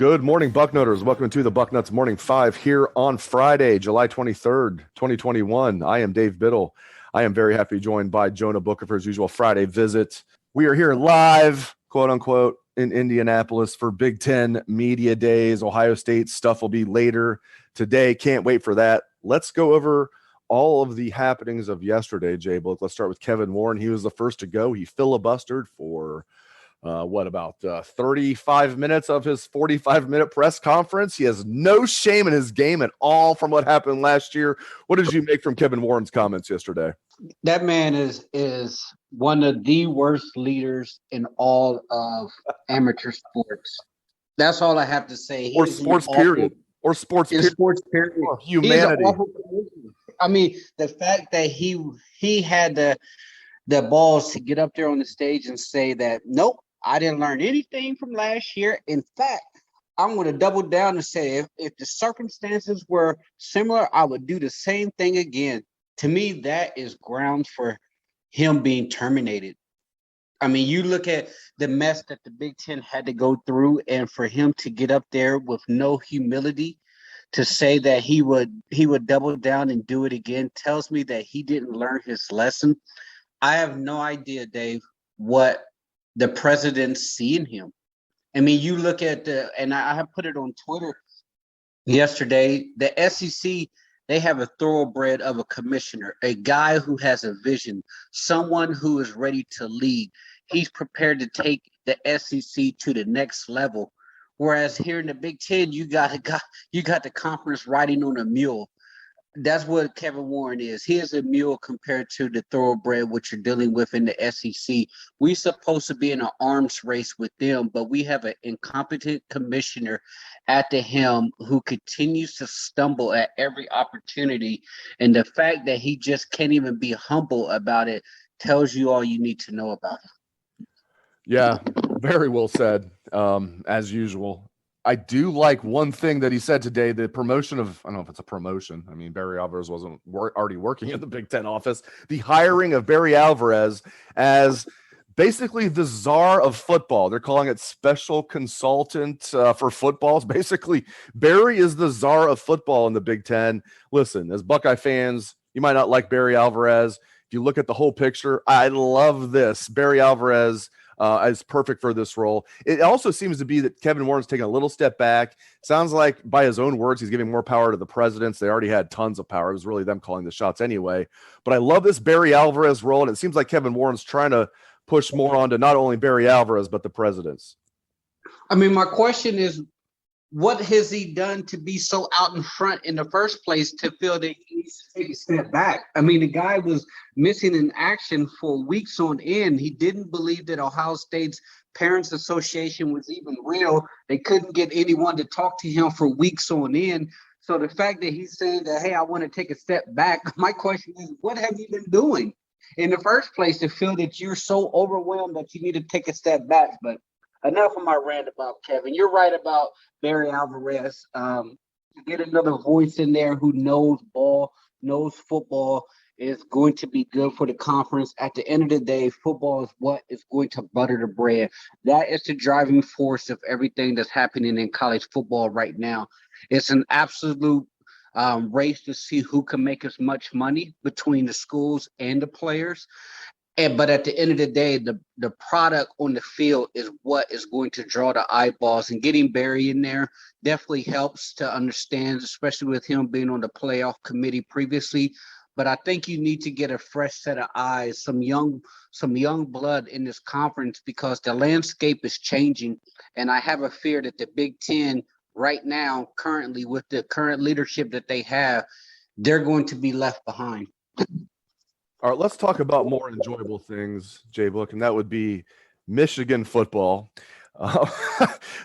Good morning, Bucknutters. Welcome to the Bucknuts Morning Five here on Friday, July 23rd, 2021. I am Dave Biddle. I am very happy joined by Jonah Booker for his usual Friday visit. We are here live, quote unquote, in Indianapolis for Big Ten Media Days. Ohio State stuff will be later today. Can't wait for that. Let's go over all of the happenings of yesterday, JBook. Let's start with Kevin Warren. He was the first to go. He filibustered for about 35 minutes of his 45-minit press conference. He has no shame in his game at all from what happened last year. What did you make from Kevin Warren's comments yesterday? That man is one of the worst leaders in all of amateur sports. That's all I have to say. Or sports period. Or sports period. Sports period. Or humanity. I mean, the fact that he had the balls to get up there on the stage and say that, nope, I didn't learn anything from last year. In fact, I'm going to double down and say if the circumstances were similar, I would do the same thing again. To me, that is grounds for him being terminated. I mean, you look at the mess that the Big Ten had to go through, and for him to get up there with no humility to say that he would double down and do it again tells me that he didn't learn his lesson. I have no idea, Dave, what the presidents see in him. I mean, you look at and I have put it on Twitter yesterday, the SEC, they have a thoroughbred of a commissioner, a guy who has a vision, someone who is ready to lead. He's prepared to take the SEC to the next level. Whereas here in the Big Ten, you got the conference riding on a mule. That's what Kevin Warren is. He is a mule compared to the thoroughbred, which you're dealing with in the SEC. We're supposed to be in an arms race with them, but we have an incompetent commissioner at the helm who continues to stumble at every opportunity. And the fact that he just can't even be humble about it tells you all you need to know about it. Yeah, very well said, as usual. I do like one thing that he said today, the promotion of, I don't know if it's a promotion. I mean, Barry Alvarez wasn't already working in the Big Ten office. The hiring of Barry Alvarez as basically the czar of football. They're calling it special consultant for footballs. Basically, Barry is the czar of football in the Big Ten. Listen, as Buckeye fans, you might not like Barry Alvarez. If you look at the whole picture, I love this. Barry Alvarez is perfect for this role. It also seems to be that Kevin Warren's taking a little step back. Sounds like, by his own words, he's giving more power to the presidents. They already had tons of power. It was really them calling the shots anyway. But I love this Barry Alvarez role, and it seems like Kevin Warren's trying to push more onto not only Barry Alvarez, but the presidents. I mean, my question is, what has he done to be so out in front in the first place to feel that he needs to take a step back? I mean, the guy was missing in action for weeks on end. He didn't believe that Ohio State's Parents Association was even real. They couldn't get anyone to talk to him for weeks on end. So the fact that he's saying that, hey, I want to take a step back, my question is, what have you been doing in the first place to feel that you're so overwhelmed that you need to take a step back? But enough of my rant about Kevin. You're right about Barry Alvarez. Get another voice in there who knows ball, knows football, is going to be good for the conference. At the end of the day, football is what is going to butter the bread. That is the driving force of everything that's happening in college football right now. It's an absolute race to see who can make as much money between the schools and the players. But at the end of the day, the product on the field is what is going to draw the eyeballs. And getting Barry in there definitely helps to understand, especially with him being on the playoff committee previously. But I think you need to get a fresh set of eyes, some young blood in this conference, because the landscape is changing. And I have a fear that the Big Ten right now, currently, with the current leadership that they have, they're going to be left behind. All right, let's talk about more enjoyable things, JBook, and that would be Michigan football.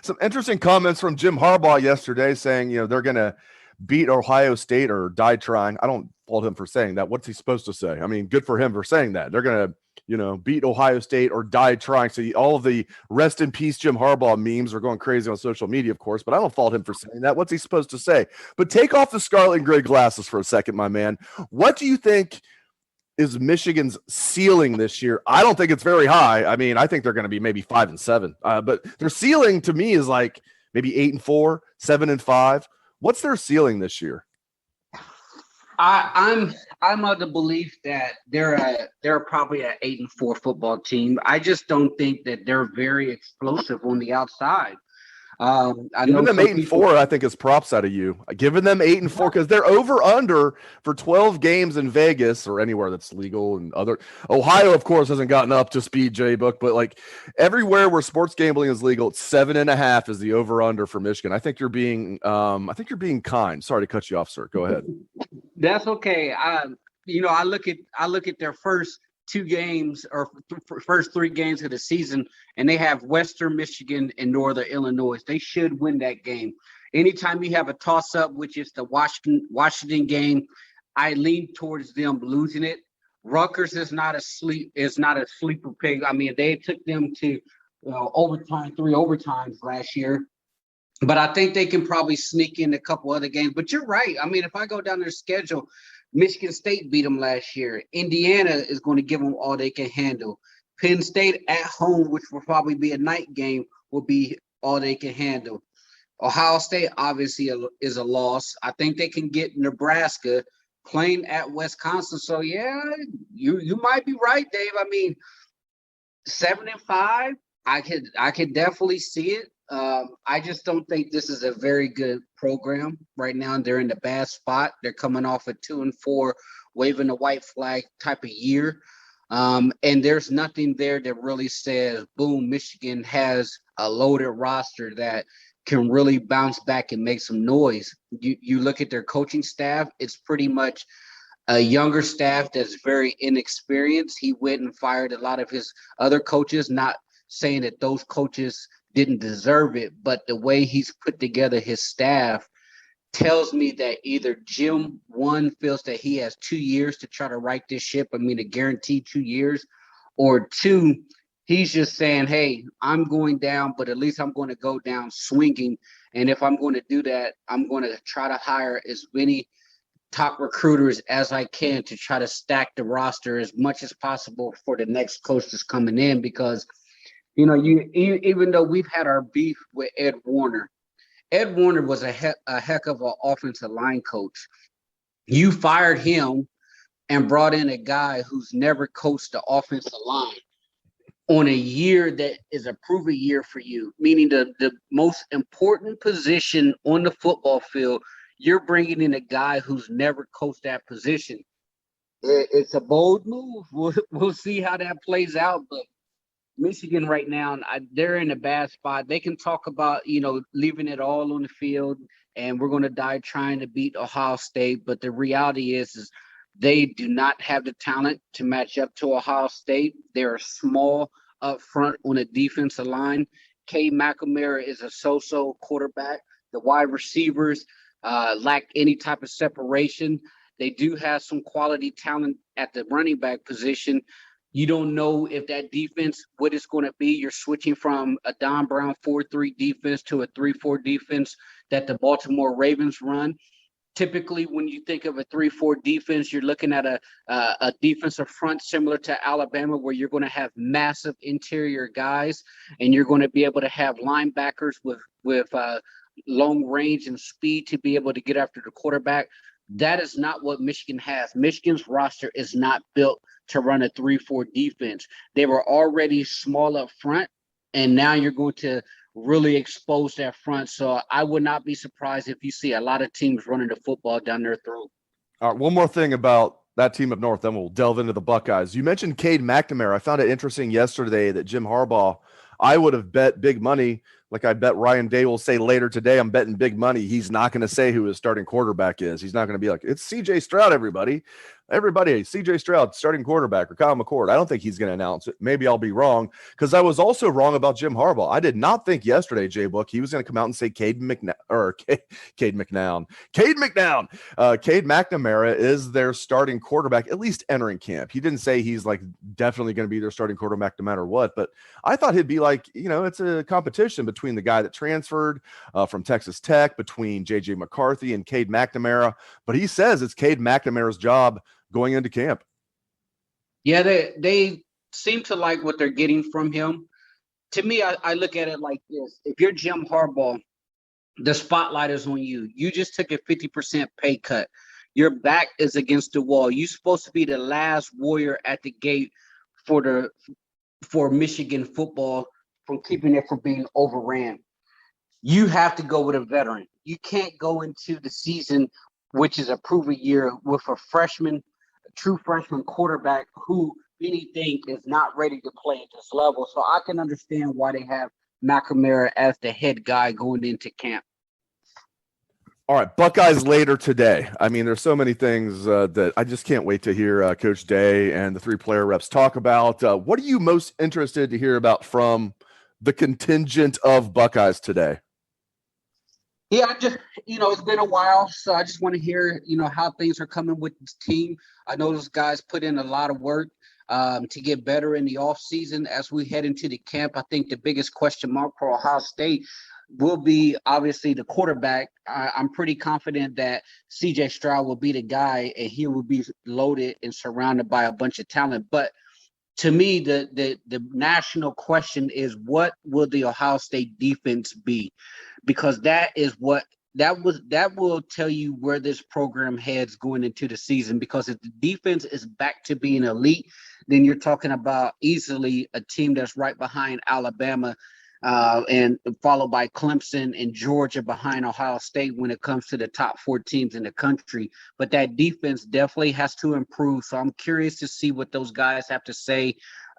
Some interesting comments from Jim Harbaugh yesterday saying, they're going to beat Ohio State or die trying. I don't fault him for saying that. What's he supposed to say? I mean, good for him for saying that. They're going to, beat Ohio State or die trying. So all of the rest in peace Jim Harbaugh memes are going crazy on social media, of course, but I don't fault him for saying that. What's he supposed to say? But take off the scarlet and gray glasses for a second, my man. What do you think is Michigan's ceiling this year? I don't think it's very high. I mean, I think they're going to be maybe 5-7, but their ceiling to me is like maybe 8-4, 7-5. What's their ceiling this year? I'm of the belief that they're probably an 8-4 football team. I just don't think that they're very explosive on the outside. Giving them 8-4, I think is props out of you. Giving them 8-4 because they're over under for 12 games in Vegas or anywhere that's legal, and other Ohio, of course, hasn't gotten up to speed, JBook, but like everywhere where sports gambling is legal, it's 7.5 is the over under for Michigan. I think you're being kind. Sorry to cut you off, sir. Go ahead. That's okay. I look at their first 2 games or first 3 games of the season, and they have Western Michigan and Northern Illinois. They should win that game. Anytime you have a toss-up, which is the Washington game, I lean towards them losing it. Rutgers is not a sleeper pick. I mean, they took them to overtime, 3 overtimes last year. But I think they can probably sneak in a couple other games. But you're right. I mean, if I go down their schedule, Michigan State beat them last year. Indiana is going to give them all they can handle. Penn State at home, which will probably be a night game, will be all they can handle. Ohio State obviously is a loss. I think they can get Nebraska playing at Wisconsin. So, yeah, you might be right, Dave. I mean, 7-5, I could definitely see it. I just don't think this is a very good program right now. They're in a bad spot. They're coming off a 2-4, waving the white flag type of year. And there's nothing there that really says, boom, Michigan has a loaded roster that can really bounce back and make some noise. You look at their coaching staff, it's pretty much a younger staff that's very inexperienced. He went and fired a lot of his other coaches, not saying that those coaches didn't deserve it, but the way he's put together his staff tells me that either Jim, one, feels that he has 2 years to try to right this ship, a guaranteed 2 years, or 2, he's just saying, hey, I'm going down, but at least I'm going to go down swinging, and if I'm going to do that, I'm going to try to hire as many top recruiters as I can to try to stack the roster as much as possible for the next coach that's coming in, because even though we've had our beef with Ed Warner was a heck of an offensive line coach. You fired him and brought in a guy who's never coached the offensive line on a year that is a proven year for you, meaning the most important position on the football field, you're bringing in a guy who's never coached that position. It's a bold move. We'll see how that plays out, but Michigan right now, they're in a bad spot. They can talk about, leaving it all on the field and we're going to die trying to beat Ohio State. But the reality is they do not have the talent to match up to Ohio State. They're small up front on the defensive line. Cade McNamara is a so-so quarterback. The wide receivers lack any type of separation. They do have some quality talent at the running back position. You don't know if that defense, what it's going to be. You're switching from a Don Brown 4-3 defense to a 3-4 defense that the Baltimore Ravens run. Typically, when you think of a 3-4 defense, you're looking at a defensive front similar to Alabama, where you're going to have massive interior guys, and you're going to be able to have linebackers with long range and speed to be able to get after the quarterback. That is not what Michigan has. Michigan's roster is not built to run a 3-4 defense. They were already small up front, and now you're going to really expose that front. So I would not be surprised if you see a lot of teams running the football down their throat. All right, one more thing about that team up north, then we'll delve into the Buckeyes. You mentioned Cade McNamara. I found it interesting yesterday that Jim Harbaugh, I would have bet big money, like I bet Ryan Day will say later today, I'm betting big money. He's not going to say who his starting quarterback is. He's not going to be like, it's CJ Stroud, everybody. everybody, CJ Stroud, starting quarterback, or Kyle McCord. I don't think he's going to announce it. Maybe I'll be wrong, because I was also wrong about Jim Harbaugh. I did not think yesterday, JBook, he was going to come out and say Cade McNown. Cade McNamara is their starting quarterback, at least entering camp. He didn't say he's like definitely going to be their starting quarterback no matter what, but I thought he'd be like, it's a competition between the guy that transferred from Texas Tech, between JJ McCarthy and Cade McNamara. But he says it's Cade McNamara's job going into camp. Yeah, they seem to like what they're getting from him. To me, I look at it like this. If you're Jim Harbaugh, the spotlight is on you. You just took a 50% pay cut. Your back is against the wall. You're supposed to be the last warrior at the gate for Michigan football, from keeping it from being overran. You have to go with a veteran. You can't go into the season, which is a proven year, with a true freshman quarterback who anything is not ready to play at this level. So I can understand why they have McNamara as the head guy going into camp. All right, Buckeyes later today. I mean, there's so many things that I just can't wait to hear Coach Day and the 3-player reps talk about. What are you most interested to hear about from the contingent of Buckeyes today? Yeah, it's been a while, so I just want to hear, how things are coming with this team. I know those guys put in a lot of work to get better in the offseason as we head into the camp. I think the biggest question mark for Ohio State will be obviously the quarterback. I'm pretty confident that CJ Stroud will be the guy, and he will be loaded and surrounded by a bunch of talent. But to me, the national question is, what will the Ohio State defense be? Because that will tell you where this program heads going into the season. Because if the defense is back to being elite, then you're talking about easily a team that's right behind Alabama, and followed by Clemson and Georgia behind Ohio State when it comes to the top 4 teams in the country. But that defense definitely has to improve. So I'm curious to see what those guys have to say,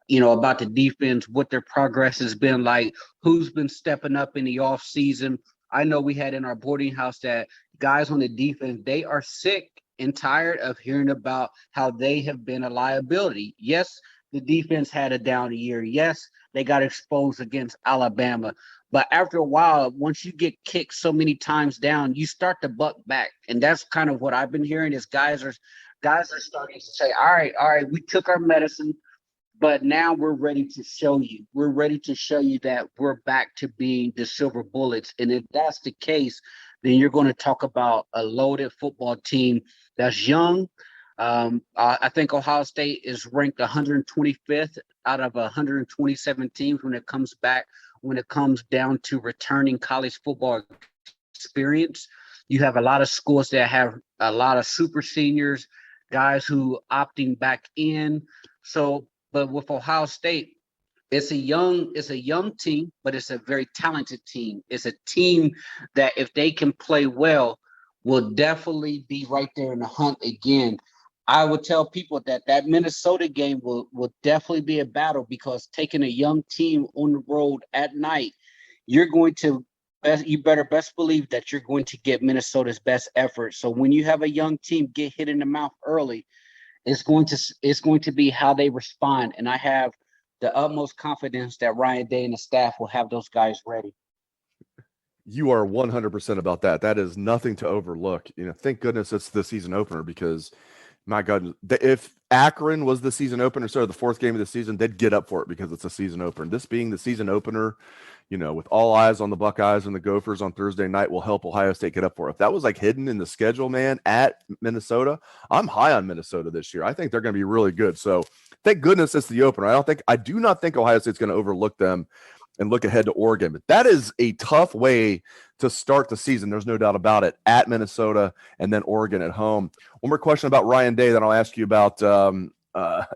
about the defense, what their progress has been like, who's been stepping up in the off season. I know we had in our boarding house that guys on the defense, they are sick and tired of hearing about how they have been a liability. Yes, the defense had a down year. Yes, they got exposed against Alabama. But after a while, once you get kicked so many times down, you start to buck back. And that's kind of what I've been hearing is guys are starting to say, all right, we took our medicine, but now we're ready to show you. We're ready to show you that we're back to being the silver bullets. And if that's the case, then you're going to talk about a loaded football team that's young. I think Ohio State is ranked 125th out of 127 teams when it comes down to returning college football experience. You have a lot of schools that have a lot of super seniors, guys who opting back in. But with Ohio State, it's a young team, but it's a very talented team. It's a team that, if they can play well, will definitely be right there in the hunt again. I would tell people that Minnesota game will definitely be a battle, because taking a young team on the road at night, you better best believe that you're going to get Minnesota's best effort. So when you have a young team get hit in the mouth early, it's going to be how they respond. And I have the utmost confidence that Ryan Day and the staff will have those guys ready. You are 100% about that. That is nothing to overlook. Thank goodness it's the season opener, because my God, if Akron was the season opener, so the 4th game of the season, they'd get up for it because it's a season opener. This being the season opener, with all eyes on the Buckeyes and the Gophers on Thursday night, will help Ohio State get up for it. If that was like hidden in the schedule, man, at Minnesota, I'm high on Minnesota this year. I think they're going to be really good. So thank goodness it's the opener. I do not think Ohio State's going to overlook them and look ahead to Oregon. But that is a tough way to start the season. There's no doubt about it. At Minnesota and then Oregon at home. One more question about Ryan Day, then I'll ask you about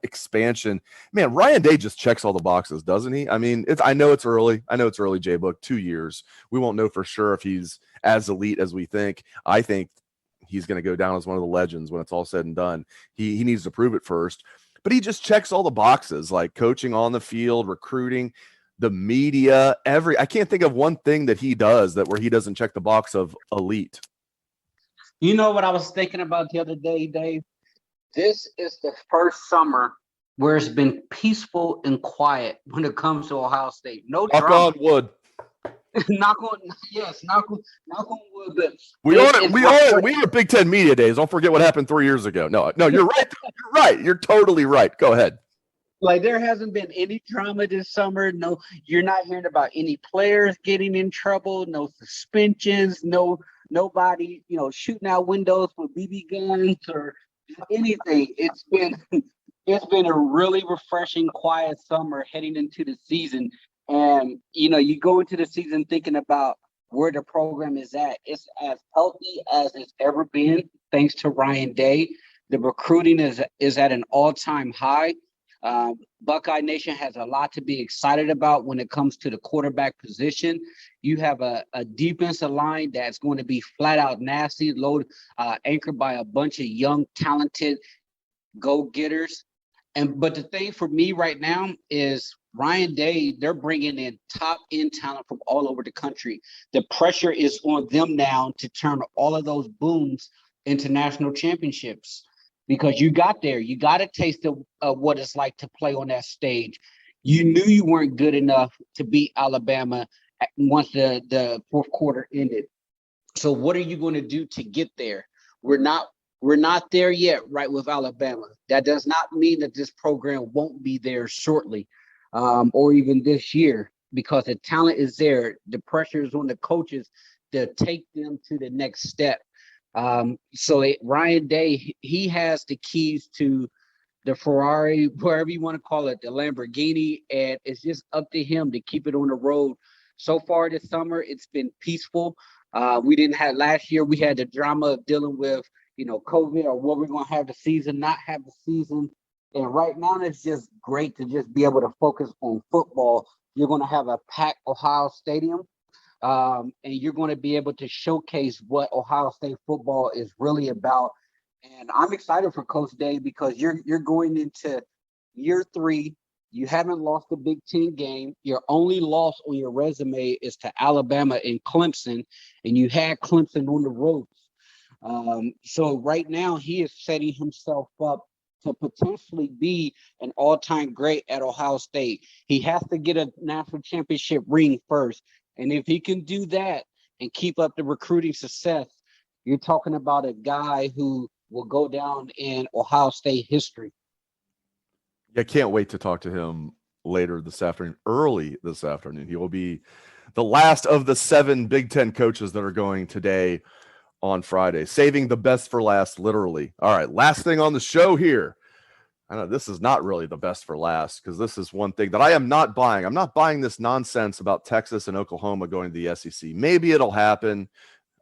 expansion. Man, Ryan Day just checks all the boxes, doesn't he? I mean, I know it's early, JBook, 2 years. We won't know for sure if he's as elite as we think. I think he's going to go down as one of the legends when it's all said and done. He needs to prove it first. But he just checks all the boxes, like coaching on the field, recruiting, the media, I can't think of one thing that he does where he doesn't check the box of elite. You know what I was thinking about the other day, Dave? This is the first summer where it's been peaceful and quiet when it comes to Ohio State. No Knock drama. on wood. knock on, yes, knock on wood. But We are Big Ten Media Days. Don't forget what happened 3 years ago. No, you're right. You're right. You're totally right. Go ahead. Like, there hasn't been any drama this summer. No, you're not hearing about any players getting in trouble. No suspensions. Nobody, shooting out windows with BB guns or anything. It's been a really refreshing, quiet summer heading into the season. And you go into the season thinking about where the program is at. It's as healthy as it's ever been, thanks to Ryan Day. The recruiting is at an all-time high. Buckeye Nation has a lot to be excited about when it comes to the quarterback position. You have a defensive line that's going to be flat out nasty, anchored by a bunch of young, talented go-getters. But the thing for me right now is Ryan Day, they're bringing in top-end talent from all over the country. The pressure is on them now to turn all of those booms into national championships. Because you got there, you got a taste of what it's like to play on that stage. You knew you weren't good enough to beat Alabama once the fourth quarter ended. So what are you going to do to get there? We're not there yet, right, with Alabama. That does not mean that this program won't be there shortly, or even this year, because the talent is there. The pressure is on the coaches to take them to the next step. Ryan Day, he has the keys to the Ferrari, wherever you want to call it, the Lamborghini, and it's just up to him to keep it on the road. So far this summer, it's been peaceful. We didn't have last year. We had the drama of dealing with, COVID, or what we're going to have the season, not have the season. And right now, it's just great to just be able to focus on football. You're going to have a packed Ohio Stadium. And you're going to be able to showcase what Ohio State football is really about. And I'm excited for Coach Day because you're going into year 3. You haven't lost a Big Ten game. Your only loss on your resume is to Alabama and Clemson, and you had Clemson on the ropes. So right now he is setting himself up to potentially be an all-time great at Ohio State. He has to get a national championship ring first. And if he can do that and keep up the recruiting success, you're talking about a guy who will go down in Ohio State history. I can't wait to talk to him later this afternoon, early this afternoon. He will be the last of the 7 Big Ten coaches that are going today on Friday, saving the best for last, literally. All right, last thing on the show here. I know this is not really the best for last because this is one thing that I am not buying. I'm not buying this nonsense about Texas and Oklahoma going to the SEC. Maybe it'll happen.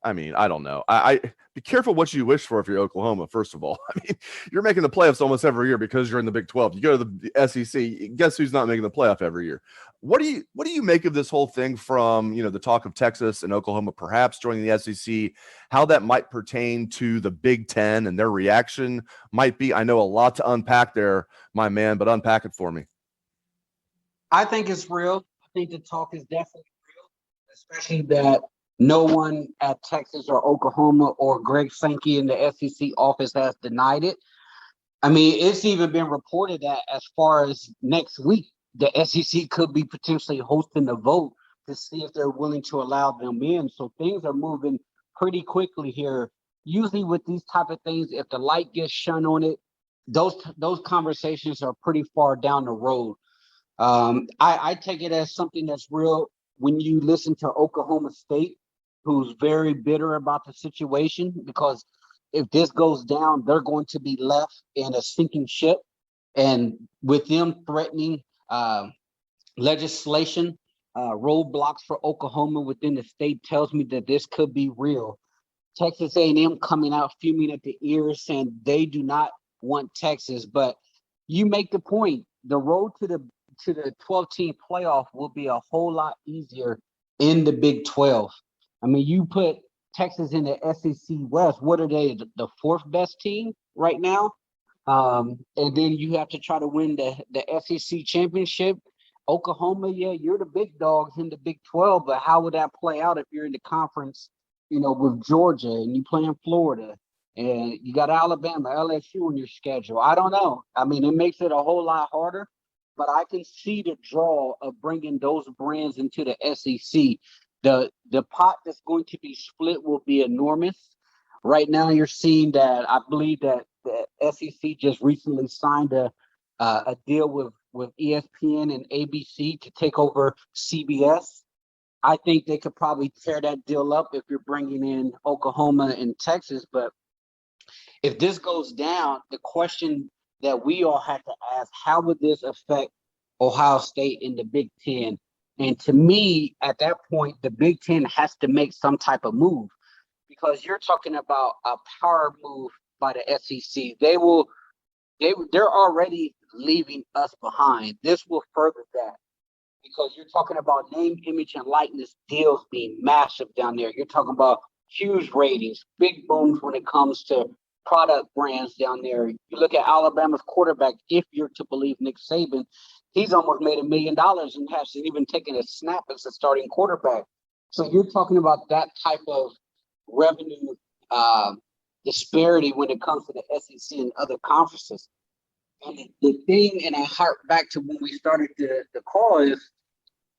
I mean, I don't know. I be careful what you wish for if you're Oklahoma, first of all. I mean, you're making the playoffs almost every year because you're in the Big 12. You go to the SEC, guess who's not making the playoff every year? What do you make of this whole thing from, the talk of Texas and Oklahoma perhaps joining the SEC, how that might pertain to the Big Ten and their reaction might be? I know a lot to unpack there, my man, but unpack it for me. I think it's real. I think the talk is definitely real, especially that no one at Texas or Oklahoma or Greg Sankey in the SEC office has denied it. I mean, it's even been reported that as far as next week, the SEC could be potentially hosting a vote to see if they're willing to allow them in. So things are moving pretty quickly here. Usually with these type of things, if the light gets shone on it, those conversations are pretty far down the road. I take it as something that's real when you listen to Oklahoma State, who's very bitter about the situation, because if this goes down, they're going to be left in a sinking ship. And with them threatening legislation, roadblocks for Oklahoma within the state tells me that this could be real. Texas A&M coming out fuming at the ears saying they do not want Texas. But you make the point, the road to the 12-team playoff will be a whole lot easier in the Big 12. I mean, you put Texas in the SEC West. What are they? The 4th best team right now? And then you have to try to win the SEC championship. Oklahoma, yeah, you're the big dogs in the Big 12, but how would that play out if you're in the conference, with Georgia and you play in Florida and you got Alabama, LSU on your schedule. I don't know. I mean, it makes it a whole lot harder, but I can see the draw of bringing those brands into the SEC. The pot that's going to be split will be enormous. Right now, you're seeing that I believe that the SEC just recently signed a deal with ESPN and ABC to take over CBS. I think they could probably tear that deal up if you're bringing in Oklahoma and Texas. But if this goes down, the question that we all have to ask, how would this affect Ohio State in the Big Ten? And to me, at that point, the Big Ten has to make some type of move, because you're talking about a power move by the SEC. They're already leaving us behind. This will further that, because you're talking about name, image, and likeness deals being massive down there. You're talking about huge ratings, big booms when it comes to product brands down there. You look at Alabama's quarterback, if you're to believe Nick Saban, he's almost made $1 million and hasn't even taken a snap as a starting quarterback. So you're talking about that type of revenue disparity when it comes to the SEC and other conferences. And the thing, and I hark back to when we started the call, is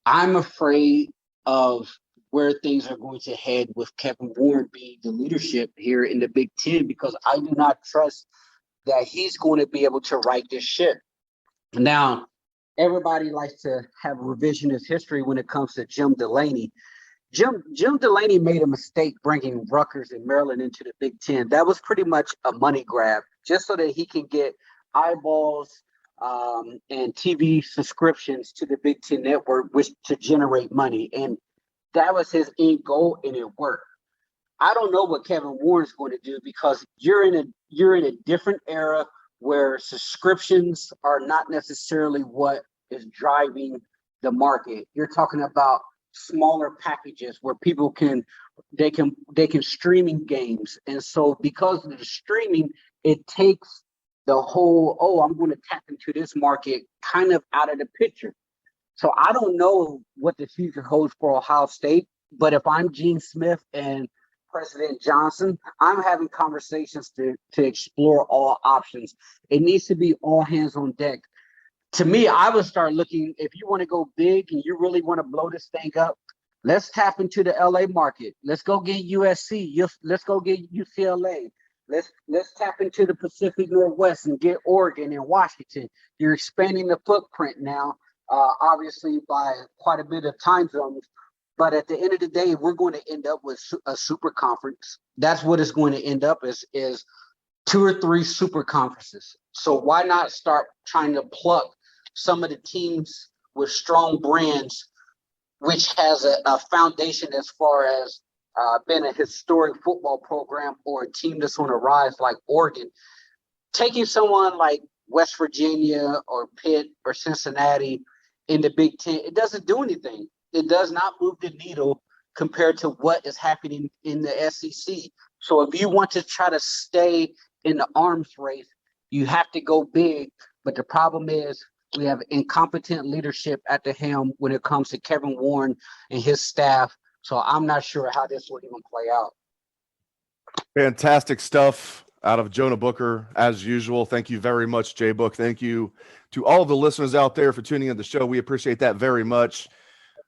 I'm afraid of where things are going to head with Kevin Warren being the leadership here in the Big Ten, because I do not trust that he's going to be able to right this ship. Now, everybody likes to have revisionist history when it comes to Jim Delaney. Jim Delaney made a mistake bringing Rutgers and Maryland into the Big Ten. That was pretty much a money grab, just so that he can get eyeballs and TV subscriptions to the Big Ten network, which to generate money. And that was his end goal, and it worked. I don't know what Kevin Warren's going to do, because you're in a different era where subscriptions are not necessarily what is driving the market. You're talking about smaller packages where people can streaming games. And so because of the streaming, it takes the whole, I'm going to tap into this market kind of out of the picture. So I don't know what the future holds for Ohio State, but if I'm Gene Smith and President Johnson, I'm having conversations to explore all options. It needs to be all hands on deck. To me, I would start looking, if you want to go big and you really want to blow this thing up, let's tap into the LA market. Let's go get USC. Let's go get UCLA. Let's tap into the Pacific Northwest and get Oregon and Washington. You're expanding the footprint now, obviously by quite a bit of time zones. But at the end of the day, we're going to end up with a super conference. That's what it's going to end up is 2 or 3 super conferences. So why not start trying to pluck some of the teams with strong brands, which has a foundation as far as been a historic football program, or a team that's on a rise like Oregon. Taking someone like West Virginia or Pitt or Cincinnati in the Big Ten, it doesn't do anything. It does not move the needle compared to what is happening in the SEC. So if you want to try to stay in the arms race, you have to go big. But the problem is we have incompetent leadership at the helm when it comes to Kevin Warren and his staff. So I'm not sure how this will even play out. Fantastic stuff out of Jonah Booker, as usual. Thank you very much, JBook. Thank you to all of the listeners out there for tuning in the show. We appreciate that very much.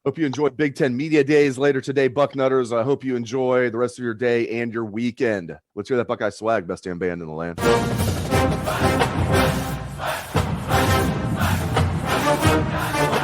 Hope you enjoy Big Ten Media Days later today, Bucknutters. I hope you enjoy the rest of your day and your weekend. Let's hear that Buckeye swag, best damn band in the land. Fight, fight, fight, fight, fight, fight, fight, fight.